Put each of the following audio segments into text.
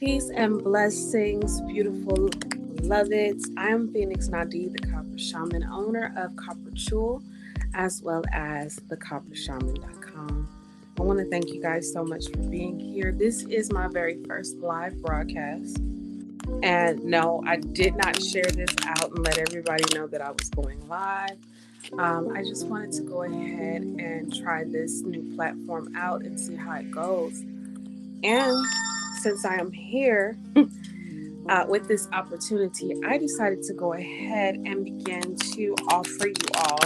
Peace and blessings, beautiful beloveds. I am Phoenix Nadi, the Copper Shaman, owner of Copper Jewel, as well as thecoppershaman.com. I want to thank you guys so much for being here. This is my very first live broadcast. And no, I did not share this out and let everybody know that I was going live. I just wanted to go ahead and try this new platform out and see how it goes. And since I am here with this opportunity, I decided to go ahead and begin to offer you all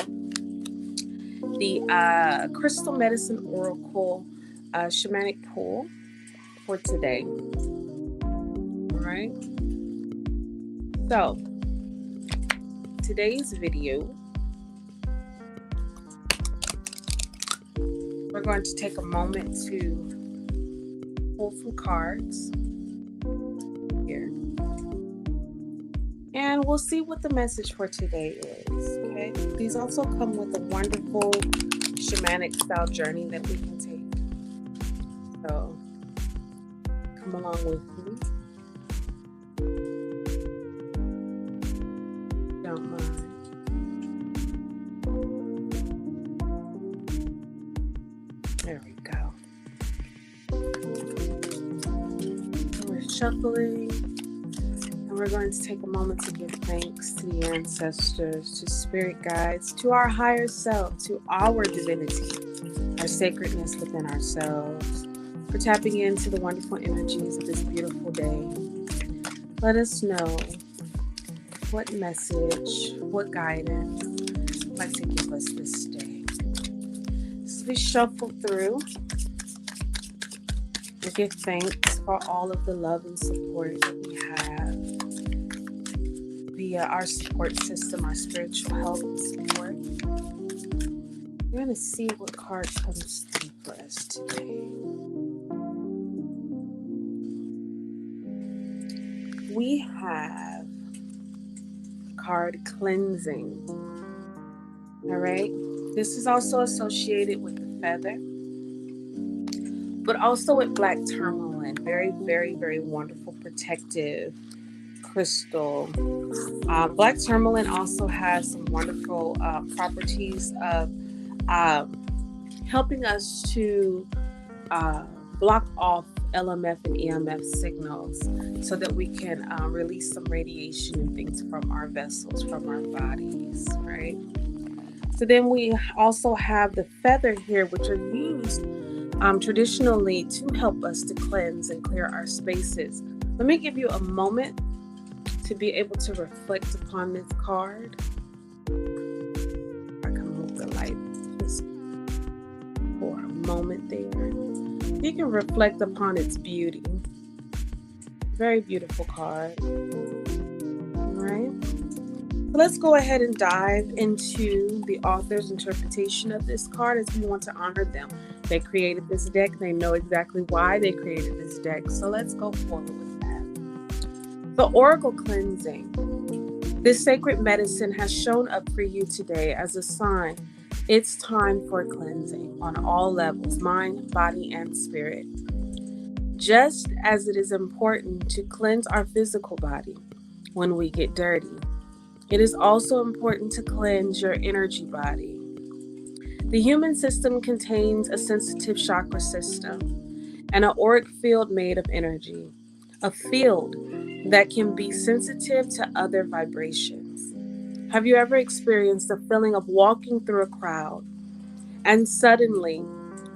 the Crystal Medicine Oracle Shamanic Pool for today. All right. So, today's video, we're going to take a moment to pull some cards here, and we'll see what the message for today is. Okay, these also come with a wonderful shamanic style journey that we can take, so come along with me. Don't mind. There we go. Shuffling, and we're going to take a moment to give thanks to the ancestors, to spirit guides, to our higher self, to our divinity, our sacredness within ourselves, for tapping into the wonderful energies of this beautiful day. Let us know what message, what guidance you'd like to give us this day. As we shuffle through, we give thanks for all of the love and support that we have via our support system, our spiritual help and support. We're going to see what card comes through for us today. We have card cleansing. All right. This is also associated with the feather, but also with black tourmaline. Very, very, very wonderful protective crystal. Black tourmaline also has some wonderful properties of helping us to block off LMF and EMF signals so that we can release some radiation and things from our vessels, from our bodies, right? So then we also have the feather here, which are used traditionally to help us to cleanse and clear our spaces. Let me give you a moment to be able to reflect upon this card. I can move the light just for a moment there. You can reflect upon its beauty. Very beautiful card. All right. Let's go ahead and dive into the author's interpretation of this card, as we want to honor them. They created this deck. They know exactly why they created this deck. So let's go forward with that. The Oracle Cleansing. This sacred medicine has shown up for you today as a sign. It's time for cleansing on all levels, mind, body, and spirit. Just as it is important to cleanse our physical body when we get dirty, it is also important to cleanse your energy body. The human system contains a sensitive chakra system and an auric field made of energy, a field that can be sensitive to other vibrations. Have you ever experienced the feeling of walking through a crowd and suddenly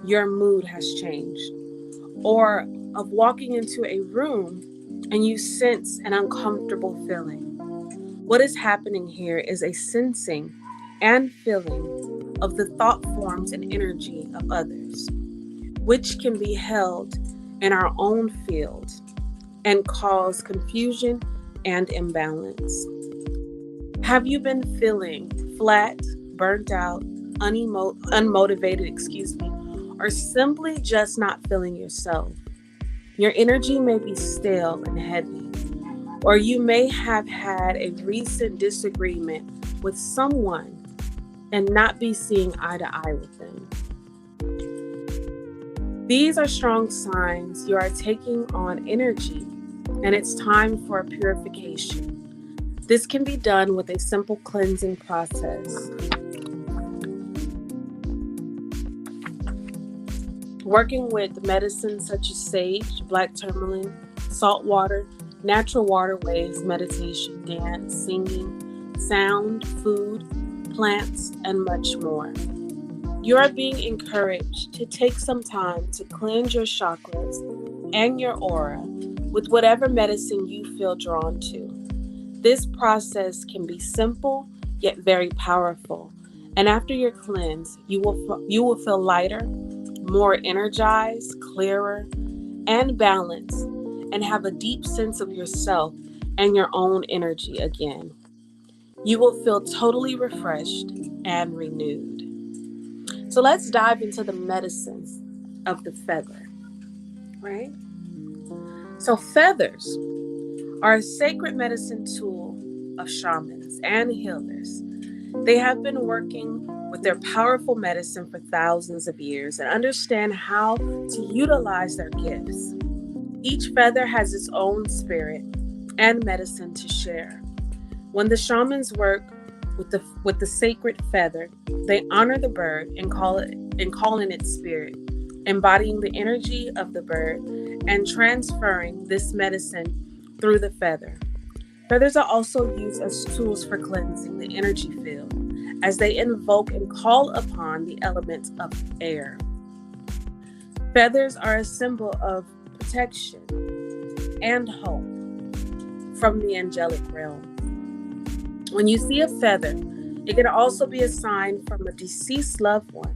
your mood has changed? Or of walking into a room and you sense an uncomfortable feeling? What is happening here is a sensing and feeling of the thought forms and energy of others, which can be held in our own field and cause confusion and imbalance. Have you been feeling flat, burnt out, unmotivated, or simply just not feeling yourself? Your energy may be stale and heavy, or you may have had a recent disagreement with someone and not be seeing eye to eye with them. These are strong signs you are taking on energy and it's time for a purification. This can be done with a simple cleansing process. Working with medicines such as sage, black tourmaline, salt water, natural waterways, meditation, dance, singing, sound, food, plants, and much more. You are being encouraged to take some time to cleanse your chakras and your aura with whatever medicine you feel drawn to. This process can be simple yet very powerful. And after your cleanse, you will feel lighter, more energized, clearer, and balanced, and have a deep sense of yourself and your own energy again. You will feel totally refreshed and renewed. So let's dive into the medicines of the feather, right? So feathers are a sacred medicine tool of shamans and healers. They have been working with their powerful medicine for thousands of years and understand how to utilize their gifts. Each feather has its own spirit and medicine to share. When the shamans work with the sacred feather, they honor the bird and call in its spirit, embodying the energy of the bird and transferring this medicine through the feather. Feathers are also used as tools for cleansing the energy field as they invoke and call upon the element of air. Feathers are a symbol of protection and hope from the angelic realm. When you see a feather, it can also be a sign from a deceased loved one.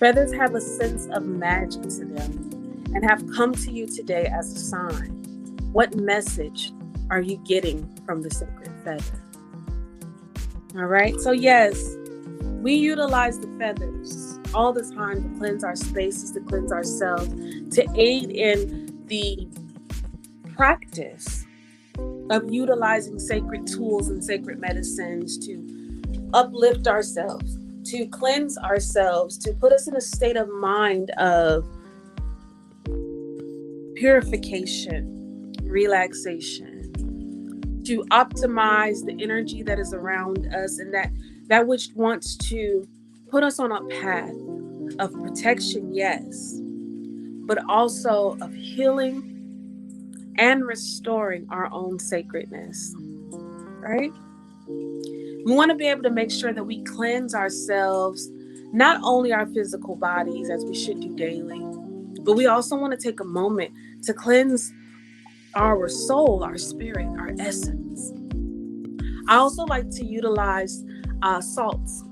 Feathers have a sense of magic to them and have come to you today as a sign. What message are you getting from the sacred feather? All right, so yes, we utilize the feathers all the time to cleanse our spaces, to cleanse ourselves, to aid in the practice of utilizing sacred tools and sacred medicines to uplift ourselves, to cleanse ourselves, to put us in a state of mind of purification, relaxation, to optimize the energy that is around us and that which wants to put us on a path of protection, yes, but also of healing and restoring our own sacredness, right? We want to be able to make sure that we cleanse ourselves, not only our physical bodies as we should do daily, but we also want to take a moment to cleanse our soul, our spirit, our essence. I also like to utilize salts,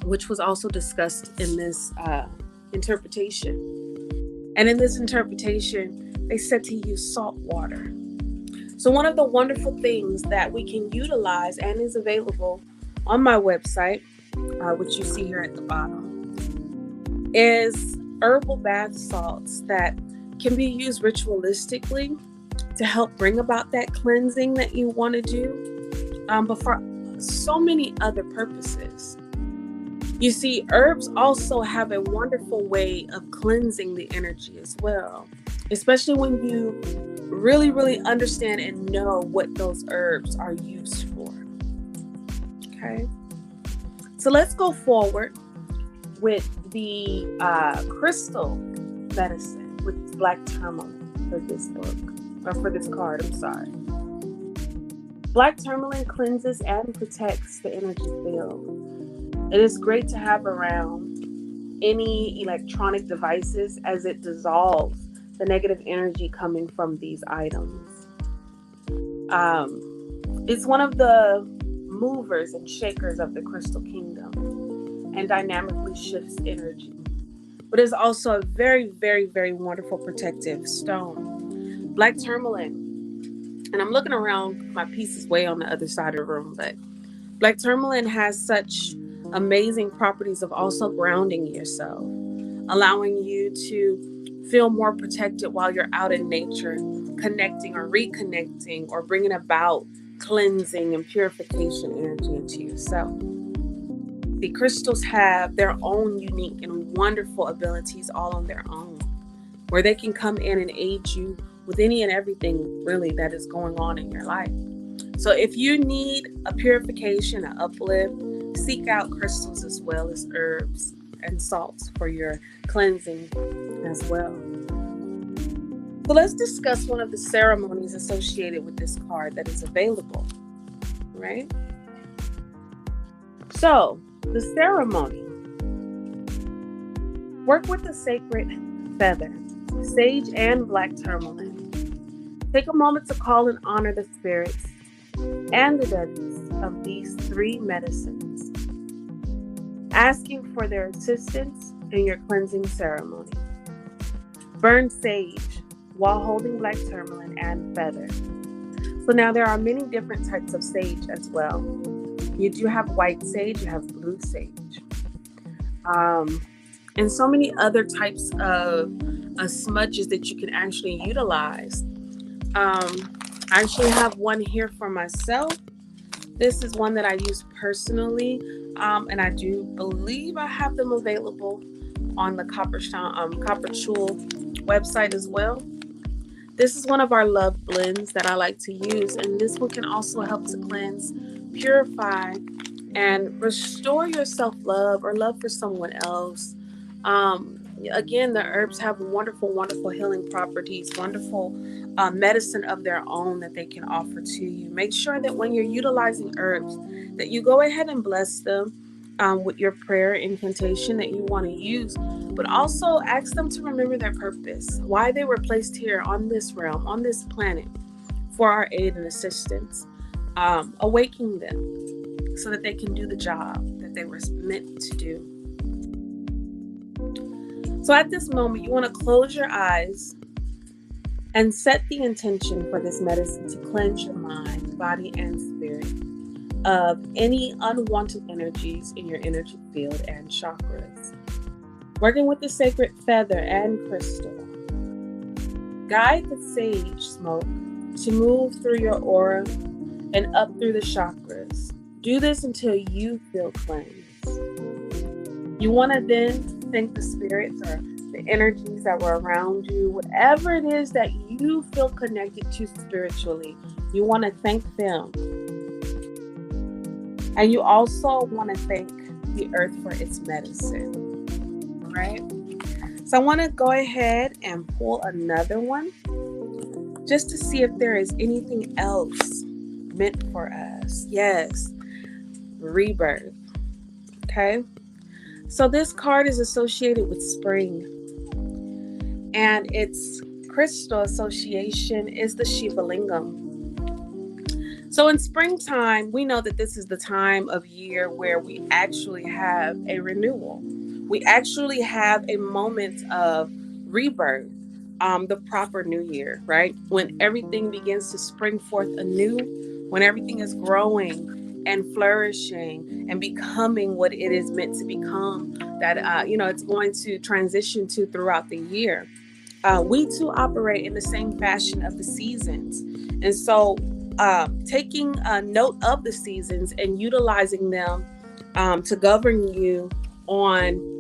which was also discussed in this interpretation. And in this interpretation, they said to use salt water. So one of the wonderful things that we can utilize and is available on my website, which you see here at the bottom, is herbal bath salts that can be used ritualistically to help bring about that cleansing that you want to do, but for so many other purposes. You see, herbs also have a wonderful way of cleansing the energy as well, especially when you really, really understand and know what those herbs are used for. Okay, so let's go forward with the crystal medicine with black tourmaline for this book, or for this card, I'm sorry. Black tourmaline cleanses and protects the energy field. It is great to have around any electronic devices as it dissolves the negative energy coming from these items. It's one of the movers and shakers of the crystal kingdom and dynamically shifts energy. But it's also a very, very, very wonderful protective stone. Black tourmaline, and I'm looking around, my piece is way on the other side of the room, but black tourmaline has such amazing properties of also grounding yourself, allowing you to feel more protected while you're out in nature, connecting or reconnecting or bringing about cleansing and purification energy into yourself. The crystals have their own unique and wonderful abilities all on their own, where they can come in and aid you with any and everything really that is going on in your life. So if you need a purification, an uplift, seek out crystals as well as herbs and salts for your cleansing as well. So let's discuss one of the ceremonies associated with this card that is available, right? So the ceremony: work with the sacred feather, sage, and black tourmaline. Take a moment to call and honor the spirits and the deadness of these three medicines, asking for their assistance in your cleansing ceremony. Burn sage while holding black tourmaline and feather. So now there are many different types of sage as well. You do have white sage, you have blue sage, and so many other types of smudges that you can actually utilize. I actually have one here for myself. This is one that I use personally, and I do believe I have them available on the Copper Jewel website as well. This is one of our love blends that I like to use, and this one can also help to cleanse, purify, and restore your self-love or love for someone else. Again, the herbs have wonderful, wonderful healing properties, wonderful medicine of their own that they can offer to you. Make sure that when you're utilizing herbs, that you go ahead and bless them with your prayer incantation that you want to use, but also ask them to remember their purpose, why they were placed here on this realm, on this planet, for our aid and assistance, awakening them so that they can do the job that they were meant to do. So at this moment, you want to close your eyes and set the intention for this medicine to cleanse your mind, body, and spirit of any unwanted energies in your energy field and chakras. Working with the sacred feather and crystal, guide the sage smoke to move through your aura and up through the chakras. Do this until you feel cleansed. You want to then thank the spirits or the energies that were around you, whatever it is that you feel connected to spiritually. You want to thank them. And you also want to thank the earth for its medicine. All right? So I want to go ahead and pull another one just to see if there is anything else meant for us. Yes, rebirth. Okay? So this card is associated with spring, and its crystal association is the Shiva Lingam. So in springtime, we know that this is the time of year where we actually have a renewal. We actually have a moment of rebirth, the proper new year, right? When everything begins to spring forth anew, when everything is growing and flourishing and becoming what it is meant to become, that it's going to transition to throughout the year. We too operate in the same fashion of the seasons, and so taking note of the seasons and utilizing them to govern you on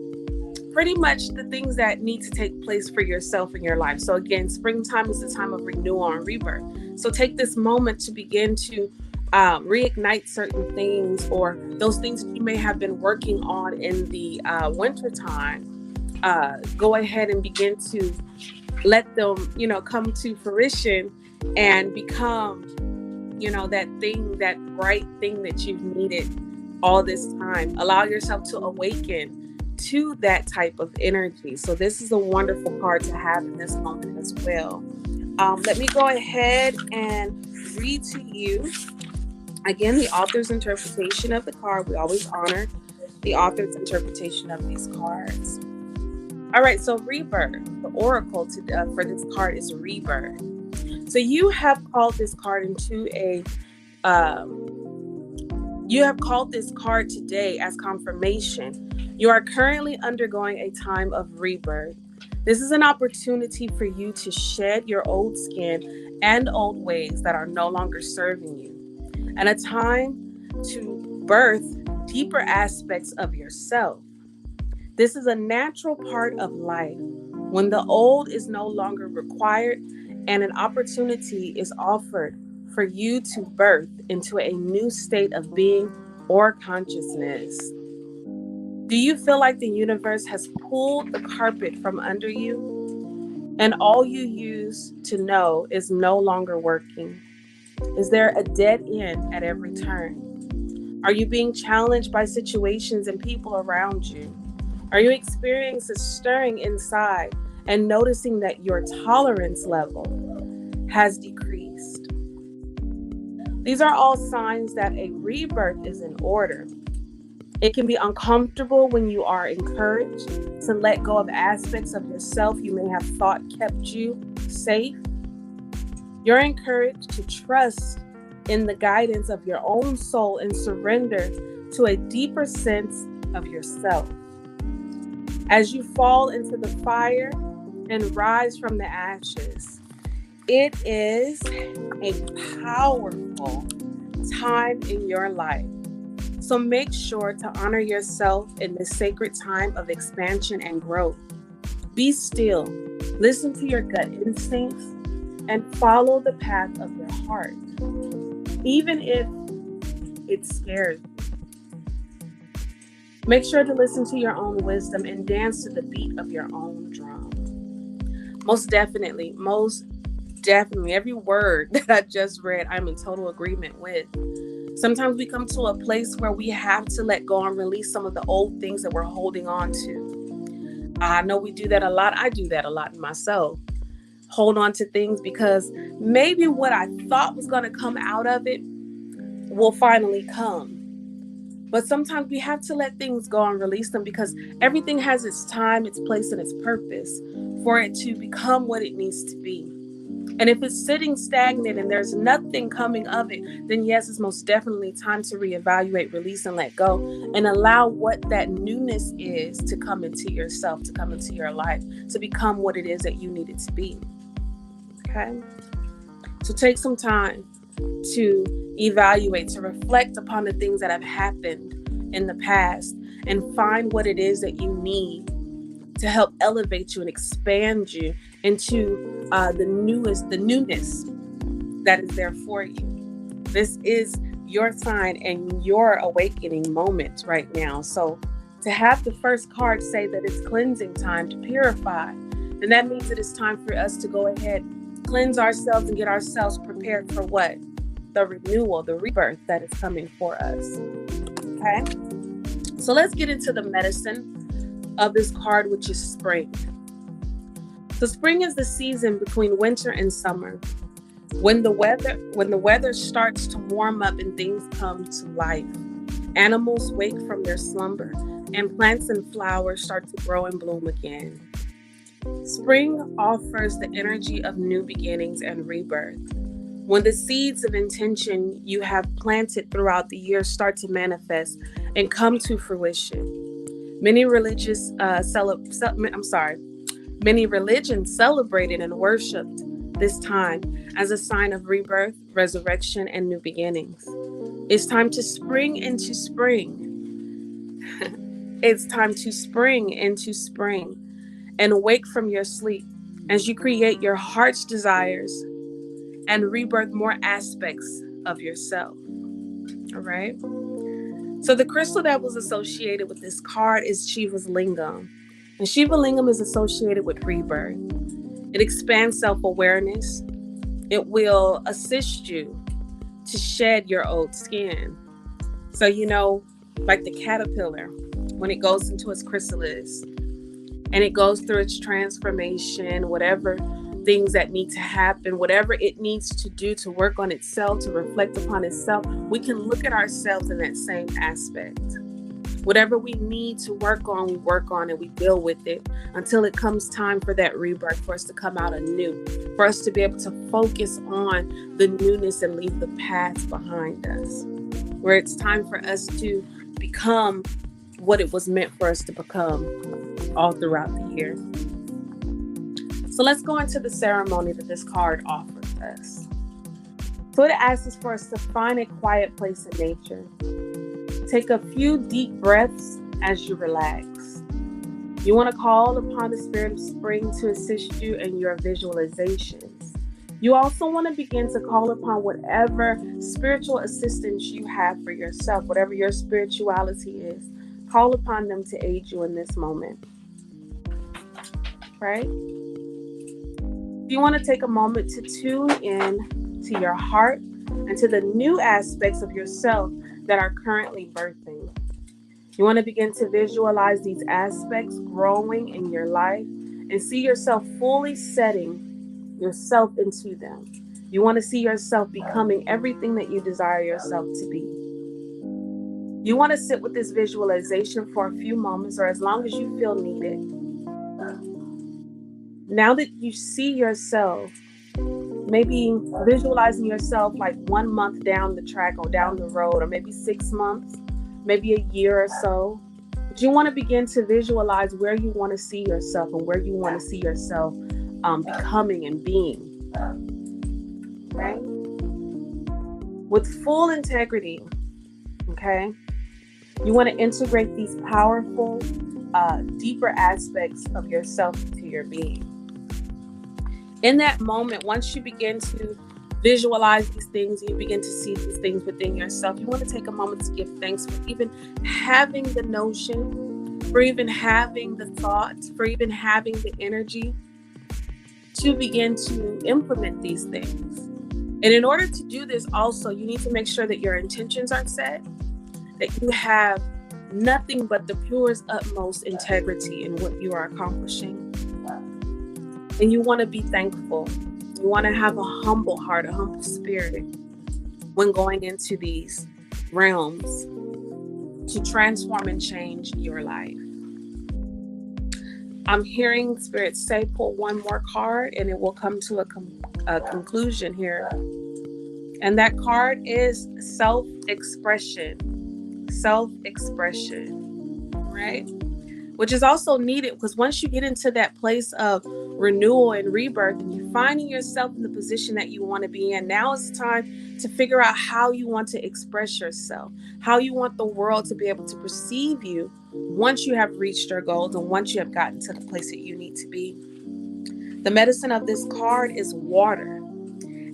pretty much the things that need to take place for yourself in your life. So again, springtime is the time of renewal and rebirth. So take this moment to begin to reignite certain things, or those things that you may have been working on in the winter time. Go ahead and begin to let them, come to fruition and become, that thing, that bright thing that you've needed all this time. Allow yourself to awaken to that type of energy. So this is a wonderful card to have in this moment as well. Let me go ahead and read to you again the author's interpretation of the card. We always honor the author's interpretation of these cards. All right, so rebirth. The oracle for this card is rebirth. So you have called this card you have called this card today as confirmation. You are currently undergoing a time of rebirth. This is an opportunity for you to shed your old skin and old ways that are no longer serving you, and a time to birth deeper aspects of yourself. This is a natural part of life. When the old is no longer required and an opportunity is offered for you to birth into a new state of being or consciousness. Do you feel like the universe has pulled the carpet from under you and all you used to know is no longer working? Is there a dead end at every turn? Are you being challenged by situations and people around you? Are you experiencing a stirring inside and noticing that your tolerance level has decreased? These are all signs that a rebirth is in order. It can be uncomfortable when you are encouraged to let go of aspects of yourself you may have thought kept you safe. You're encouraged to trust in the guidance of your own soul and surrender to a deeper sense of yourself. As you fall into the fire and rise from the ashes, it is a powerful time in your life. So make sure to honor yourself in this sacred time of expansion and growth. Be still, listen to your gut instincts, and follow the path of your heart, even if it scares you. Make sure to listen to your own wisdom and dance to the beat of your own drum. Most definitely, every word that I just read, I'm in total agreement with. Sometimes we come to a place where we have to let go and release some of the old things that we're holding on to. I know we do that a lot. I do that a lot myself. Hold on to things because maybe what I thought was going to come out of it will finally come. But sometimes we have to let things go and release them because everything has its time, its place, and its purpose for it to become what it needs to be. And if it's sitting stagnant and there's nothing coming of it, then yes, it's most definitely time to reevaluate, release, and let go, and allow what that newness is to come into yourself, to come into your life, to become what it is that you need it to be. Okay? So take some time to evaluate, to reflect upon the things that have happened in the past, and find what it is that you need to help elevate you and expand you into the newness that is there for you. This is your sign and your awakening moment right now. So to have the first card say that it's cleansing time to purify, then that means it is time for us to go ahead, cleanse ourselves and get ourselves prepared for what? The renewal, the rebirth that is coming for us. Okay? So let's get into the medicine of this card, which is spring. So spring is the season between winter and summer, when the weather starts to warm up and things come to life. Animals wake from their slumber and plants and flowers start to grow and bloom again. Spring offers the energy of new beginnings and rebirth. When the seeds of intention you have planted throughout the year start to manifest and come to fruition. Many religions celebrated and worshipped this time as a sign of rebirth, resurrection, and new beginnings. It's time to spring into spring. It's time to spring into spring and wake from your sleep as you create your heart's desires and rebirth more aspects of yourself. All right? So the crystal that was associated with this card is Shiva's lingam. And Shiva lingam is associated with rebirth. It expands self-awareness. It will assist you to shed your old skin. So, like the caterpillar, when it goes into its chrysalis and it goes through its transformation, whatever things that need to happen, whatever it needs to do to work on itself, to reflect upon itself, we can look at ourselves in that same aspect. Whatever we need to work on, we work on and we deal with it until it comes time for that rebirth, for us to come out anew, for us to be able to focus on the newness and leave the past behind us, where it's time for us to become what it was meant for us to become all throughout the year. So let's go into the ceremony that this card offers us. So it asks us for us to find a quiet place in nature. Take a few deep breaths as you relax. You want to call upon the spirit of spring to assist you in your visualizations. You also want to begin to call upon whatever spiritual assistance you have for yourself, whatever your spirituality is. Call upon them to aid you in this moment, right? You want to take a moment to tune in to your heart and to the new aspects of yourself that are currently birthing. You want to begin to visualize these aspects growing in your life and see yourself fully setting yourself into them. You want to see yourself becoming everything that you desire yourself to be. You want to sit with this visualization for a few moments or as long as you feel needed. Now that you see yourself, maybe visualizing yourself like 1 month down the track or down the road, or maybe 6 months, maybe a year or so. But you want to begin to visualize where you want to see yourself and where you want to see yourself becoming and being. Okay? With full integrity, okay? You want to integrate these powerful, deeper aspects of yourself into your being. In that moment, once you begin to visualize these things, you begin to see these things within yourself, you want to take a moment to give thanks for even having the notion, for even having the thoughts, for even having the energy to begin to implement these things. And in order to do this also, you need to make sure that your intentions are set, that you have nothing but the purest, utmost integrity in what you are accomplishing. And you want to be thankful. You want to have a humble heart, a humble spirit when going into these realms to transform and change your life. I'm hearing Spirit say, pull one more card and it will come to a conclusion here. And that card is self-expression. Self-expression, right? Which is also needed because once you get into that place of renewal and rebirth and you're finding yourself in the position that you want to be in, now is the time to figure out how you want to express yourself, how you want the world to be able to perceive you once you have reached your goals and once you have gotten to the place that you need to be. The medicine of this card is water,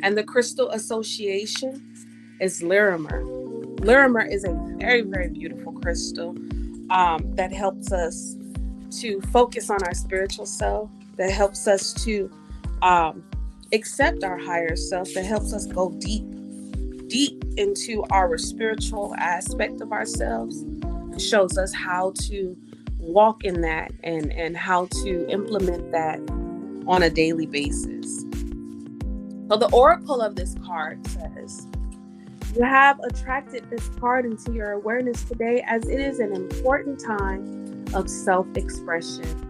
and the crystal association is Larimer. Larimer is a very, very beautiful crystal that helps us to focus on our spiritual self, that helps us to accept our higher self, that helps us go deep into our spiritual aspect of ourselves, and shows us how to walk in that and how to implement that on a daily basis. So the oracle of this card says, you have attracted this card into your awareness today as it is an important time of self-expression,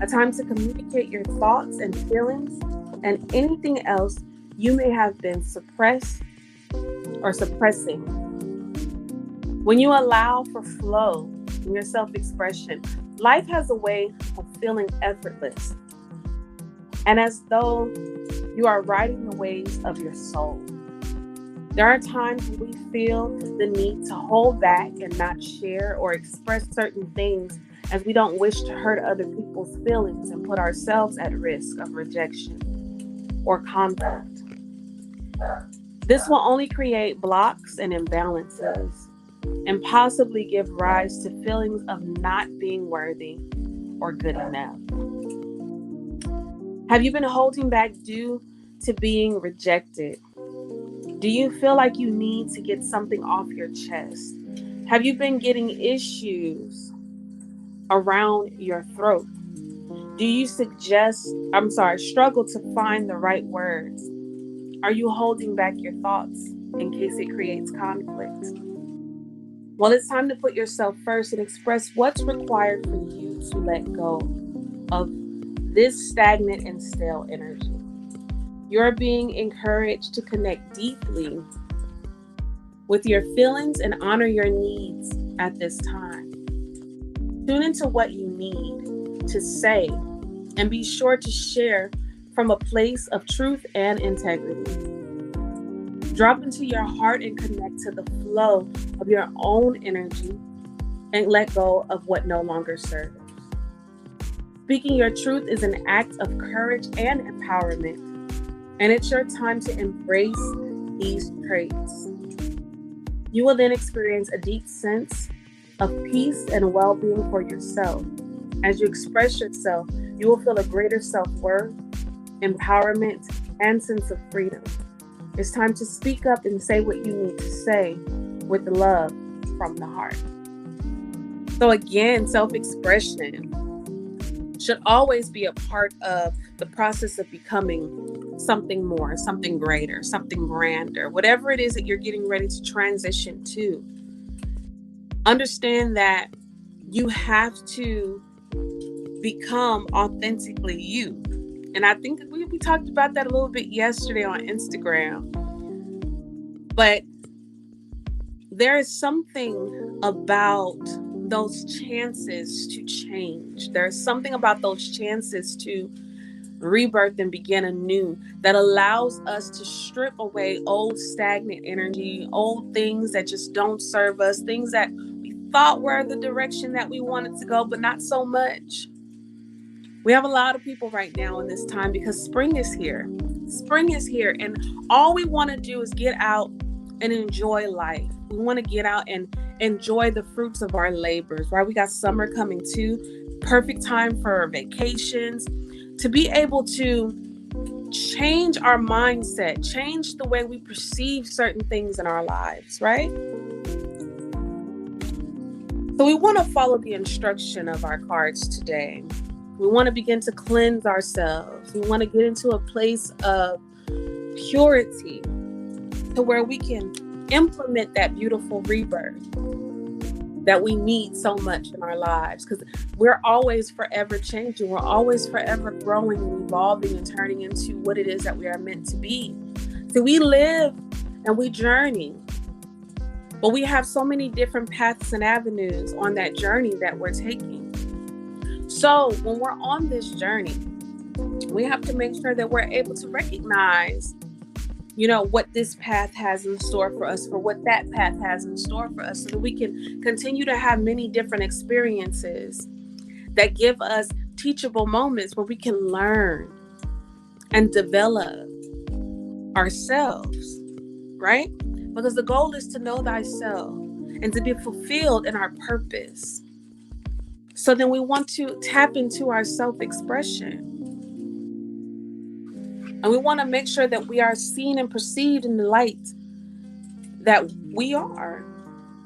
a time to communicate your thoughts and feelings and anything else you may have been suppressed or suppressing. When you allow for flow in your self-expression, life has a way of feeling effortless and as though you are riding the waves of your soul. There are times when we feel the need to hold back and not share or express certain things as we don't wish to hurt other people's feelings and put ourselves at risk of rejection or conflict. This will only create blocks and imbalances and possibly give rise to feelings of not being worthy or good enough. Have you been holding back due to being rejected? Do you feel like you need to get something off your chest? Have you been getting issues around your throat? Do you struggle to find the right words? Are you holding back your thoughts in case it creates conflict? Well, it's time to put yourself first and express what's required for you to let go of this stagnant and stale energy. You're being encouraged to connect deeply with your feelings and honor your needs at this time. Tune into what you need to say and be sure to share from a place of truth and integrity. Drop into your heart and connect to the flow of your own energy and let go of what no longer serves. Speaking your truth is an act of courage and empowerment. And it's your time to embrace these traits. You will then experience a deep sense of peace and well-being for yourself. As you express yourself, you will feel a greater self-worth, empowerment, and sense of freedom. It's time to speak up and say what you need to say with love from the heart. So again, self-expression should always be a part of the process of becoming something more, something greater, something grander, whatever it is that you're getting ready to transition to. Understand that you have to become authentically you. And I think we talked about that a little bit yesterday on Instagram. But there is something about those chances to change. There's something about those chances to rebirth and begin anew that allows us to strip away old stagnant energy, old things that just don't serve us, things that we thought were the direction that we wanted to go, but not so much. We have a lot of people right now in this time because spring is here. Spring is here, and all we want to do is get out and enjoy life. We want to get out and enjoy the fruits of our labors, right? We got summer coming too. Perfect time for vacations. To be able to change our mindset, change the way we perceive certain things in our lives, right? So we want to follow the instruction of our cards today. We want to begin to cleanse ourselves. We want to get into a place of purity to where we can implement that beautiful rebirth that we need so much in our lives, because we're always forever changing. We're always forever growing and evolving and turning into what it is that we are meant to be. So we live and we journey, but we have so many different paths and avenues on that journey that we're taking. So when we're on this journey, we have to make sure that we're able to recognize, what this path has in store for us, for what that path has in store for us, so that we can continue to have many different experiences that give us teachable moments where we can learn and develop ourselves, right? Because the goal is to know thyself and to be fulfilled in our purpose. So then we want to tap into our self-expression. And we want to make sure that we are seen and perceived in the light that we are.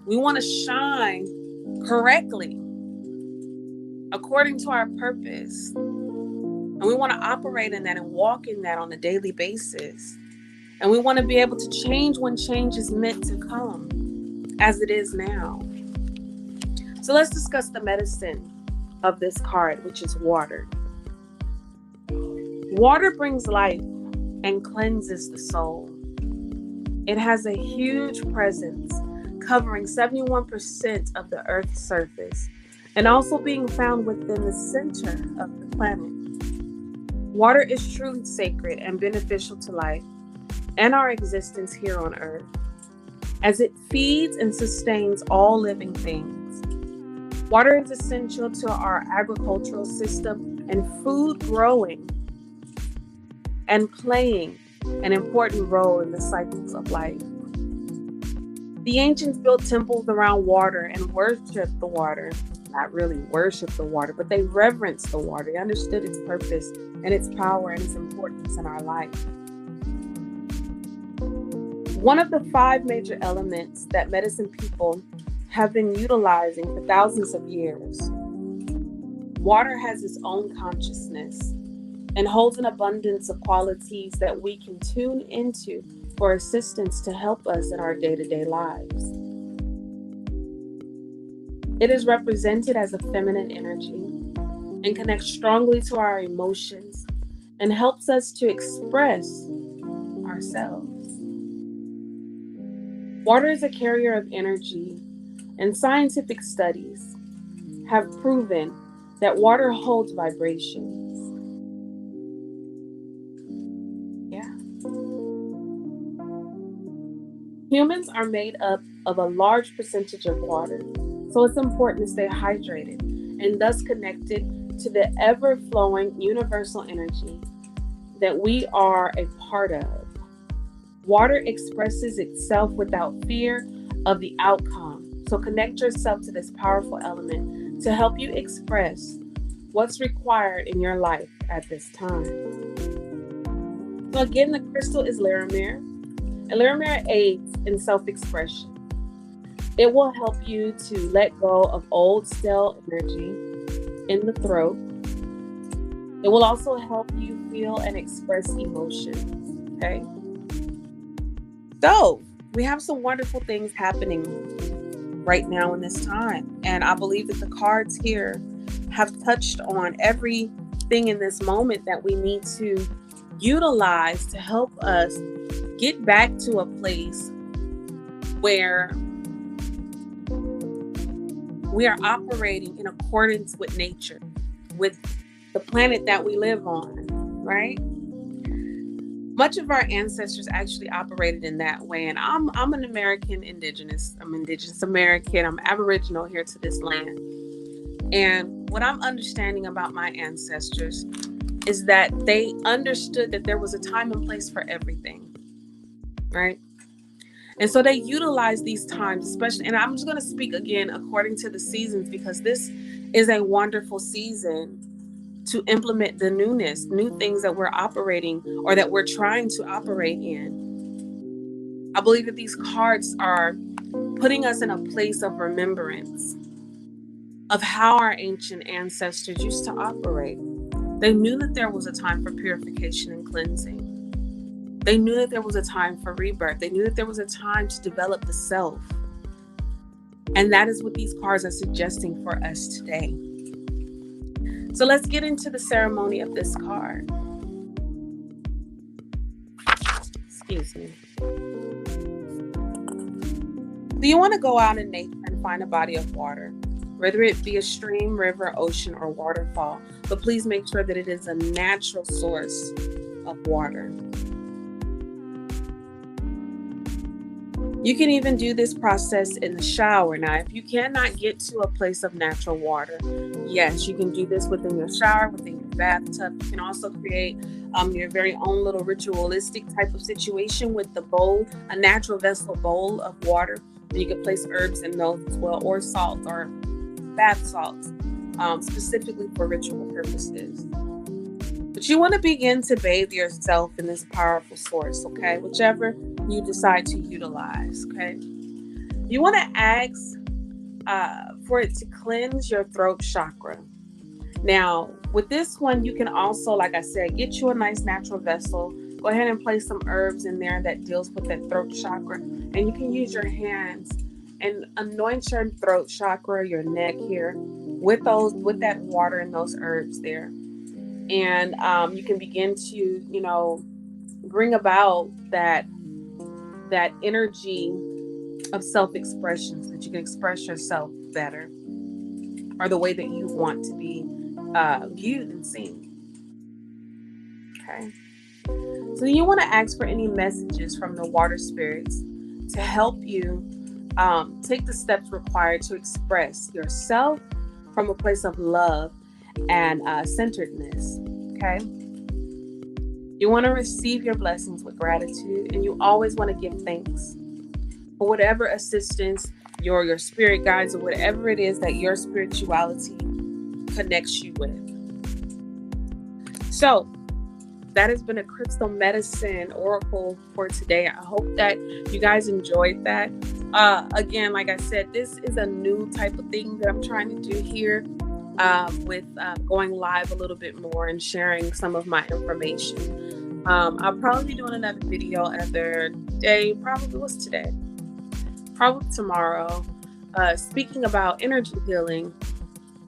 We want to shine correctly according to our purpose. And we want to operate in that and walk in that on a daily basis. And we want to be able to change when change is meant to come, as it is now. So let's discuss the medicine of this card, which is water. Water brings life and cleanses the soul. It has a huge presence, covering 71% of the Earth's surface, and also being found within the center of the planet. Water is truly sacred and beneficial to life and our existence here on Earth, as it feeds and sustains all living things. Water is essential to our agricultural system and food growing and playing an important role in the cycles of life. The ancients built temples around water and worshiped the water. Not really worship the water, but they reverenced the water. They understood its purpose and its power and its importance in our life. One of the 5 major elements that medicine people have been utilizing for thousands of years. Water has its own consciousness and holds an abundance of qualities that we can tune into for assistance to help us in our day-to-day lives. It is represented as a feminine energy and connects strongly to our emotions and helps us to express ourselves. Water is a carrier of energy, and scientific studies have proven that water holds vibrations. Humans are made up of a large percentage of water, so it's important to stay hydrated and thus connected to the ever-flowing universal energy that we are a part of. Water expresses itself without fear of the outcome. So connect yourself to this powerful element to help you express what's required in your life at this time. So again, the crystal is Laramere, and Laramere aids in self-expression. It will help you to let go of old stale energy in the throat. It will also help you feel and express emotions, okay? So we have some wonderful things happening right now in this time. And I believe that the cards here have touched on everything in this moment that we need to utilize to help us get back to a place where we are operating in accordance with nature, with the planet that we live on, right? Much of our ancestors actually operated in that way. And I'm an American indigenous. I'm indigenous American. I'm Aboriginal here to this land. And what I'm understanding about my ancestors is that they understood that there was a time and place for everything, right? And so they utilized these times, especially, and I'm just going to speak again according to the seasons, because this is a wonderful season to implement the newness, new things that we're operating or that we're trying to operate in. I believe that these cards are putting us in a place of remembrance of how our ancient ancestors used to operate. They knew that there was a time for purification and cleansing. They knew that there was a time for rebirth. They knew that there was a time to develop the self. And that is what these cards are suggesting for us today. So let's get into the ceremony of this card. Excuse me. Do you want to go out in nature and find a body of water, whether it be a stream, river, ocean, or waterfall? But please make sure that it is a natural source of water. You can even do this process in the shower. Now, if you cannot get to a place of natural water, yes, you can do this within your shower, within your bathtub. You can also create your very own little ritualistic type of situation with the bowl, a natural vessel bowl of water. You can place herbs in those as well, or salt or bath salts, specifically for ritual purposes. But you want to begin to bathe yourself in this powerful source, okay? Whichever you decide to utilize, okay? You want to ask for it to cleanse your throat chakra. Now, with this one, you can also, like I said, get you a nice natural vessel. Go ahead and place some herbs in there that deals with that throat chakra. And you can use your hands and anoint your throat chakra, your neck here, with that water and those herbs there. And you can begin to, bring about that energy of self-expression so that you can express yourself better, or the way that you want to be viewed and seen. Okay. So you want to ask for any messages from the water spirits to help you take the steps required to express yourself from a place of love and centeredness. Okay. You want to receive your blessings with gratitude, and you always want to give thanks for whatever assistance your spirit guides or whatever it is that your spirituality connects you with. So that has been a crystal medicine oracle for today. I hope that you guys enjoyed that. Again, like I said, this is a new type of thing that I'm trying to do here with going live a little bit more and sharing some of my information. I'll probably be doing another video another day. Probably what's today? Probably tomorrow. Speaking about energy healing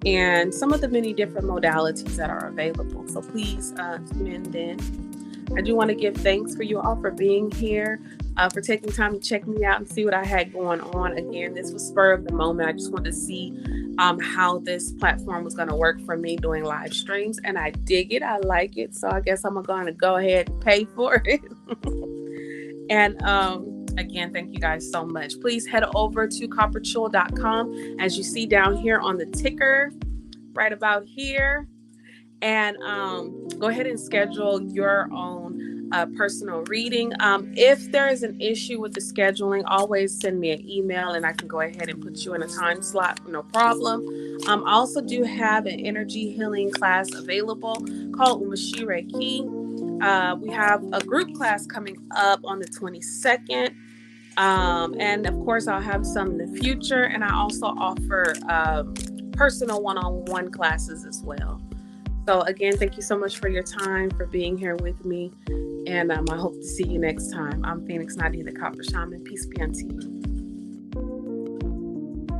and some of the many different modalities that are available. So please tune in then. I do want to give thanks for you all for being here, for taking time to check me out and see what I had going on. Again, this was spur of the moment. I just wanted to see how this platform was going to work for me doing live streams, and I dig it. I like it. So I guess I'm going to go ahead and pay for it. And again, thank you guys so much. Please head over to copperchul.com, as you see down here on the ticker right about here. And go ahead and schedule your own personal reading. If there is an issue with the scheduling, always send me an email and I can go ahead and put you in a time slot, no problem. I also do have an energy healing class available called Umashire Ki. We have a group class coming up on the 22nd. And of course, I'll have some in the future. And I also offer personal one-on-one classes as well. So again, thank you so much for your time, for being here with me. And I hope to see you next time. I'm Phoenix Nadia, the Copper Shaman. Peace be unto you.